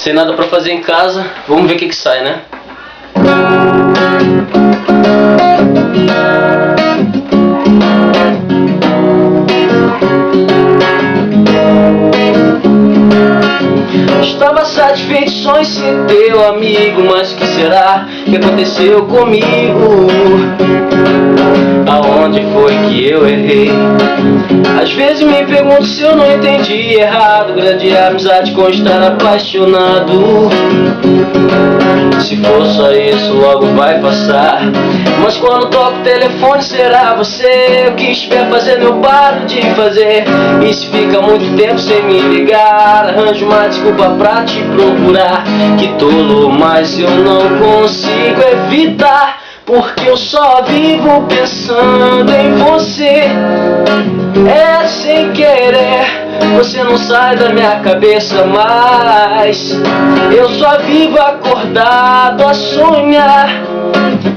Sem nada pra fazer em casa, vamos ver o que sai, né? Estava satisfeito só em ser teu amigo, mas que será que aconteceu comigo? Aonde foi que eu errei? Às vezes me pergunto se eu não entendi errado. Grande amizade com estar apaixonado. Se for só isso, logo vai passar. Mas quando toco o telefone, será você? O que estiver fazendo eu paro de fazer. E se fica muito tempo sem me ligar, arranjo uma desculpa pra te procurar. Que tolo, mas eu não consigo evitar, porque eu só vivo pensando em você. É sem querer, você não sai da minha cabeça mais. Eu só vivo acordado a sonhar,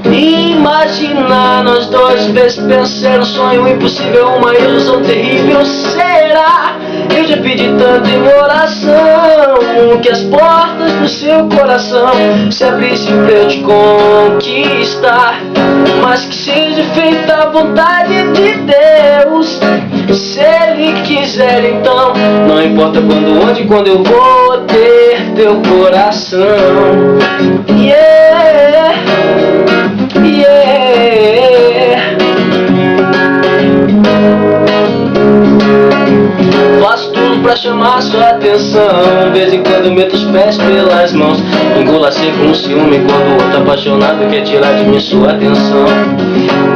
imaginar nós dois, vezes pensar um sonho impossível, uma ilusão terrível. Será? Eu já pedi tanto em oração que as portas do seu coração se abrissem pra eu te conquistar, mas que seja feita a vontade de Deus. Se Ele quiser, então não importa quando, onde, quando eu vou ter teu coração. Yeah, yeah. Faço tudo pra chamar sua atenção. De vez em quando meto os pés pelas mãos. Engula seco um ciúme quando o outro apaixonado quer tirar de mim sua atenção.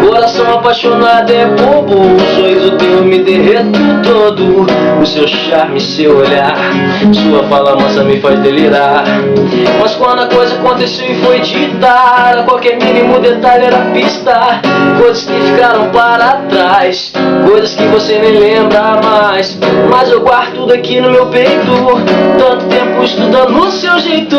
Coração apaixonado é bobo, o sorriso teu me derreto todo. O seu charme, seu olhar, sua fala mansa me faz delirar. Mas quando a coisa aconteceu e foi ditar, a qualquer mínimo detalhe era pista. Coisas que ficaram para trás, coisas que você nem lembra mais. Mas eu guardo tudo aqui no meu peito. Tanto tempo estudando o seu jeito,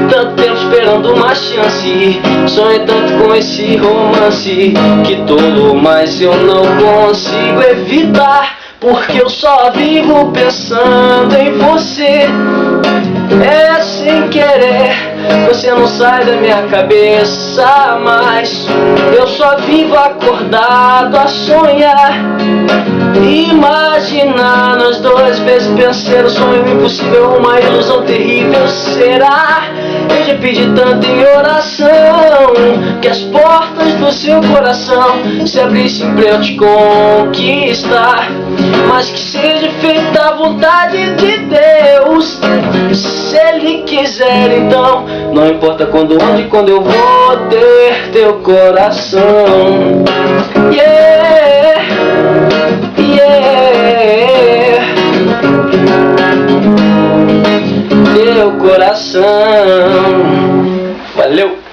tanto tempo esperando uma chance. Sonhei tanto com esse romance. Que tolo, mas eu não consigo evitar, porque eu só vivo pensando em você. É sem querer, você não sai da minha cabeça mais. Eu só vivo acordado a sonhar, imaginar nós dois, vezes pensar um sonho impossível, uma ilusão terrível. Será? Eu já pedi tanto em oração que as portas do seu coração se abrissem pra eu te conquistar, mas que seja feita a vontade de Deus. Se Ele quiser, então não importa quando, onde, quando eu vou ter teu coração. Yeah, yeah. Teu coração. Valeu!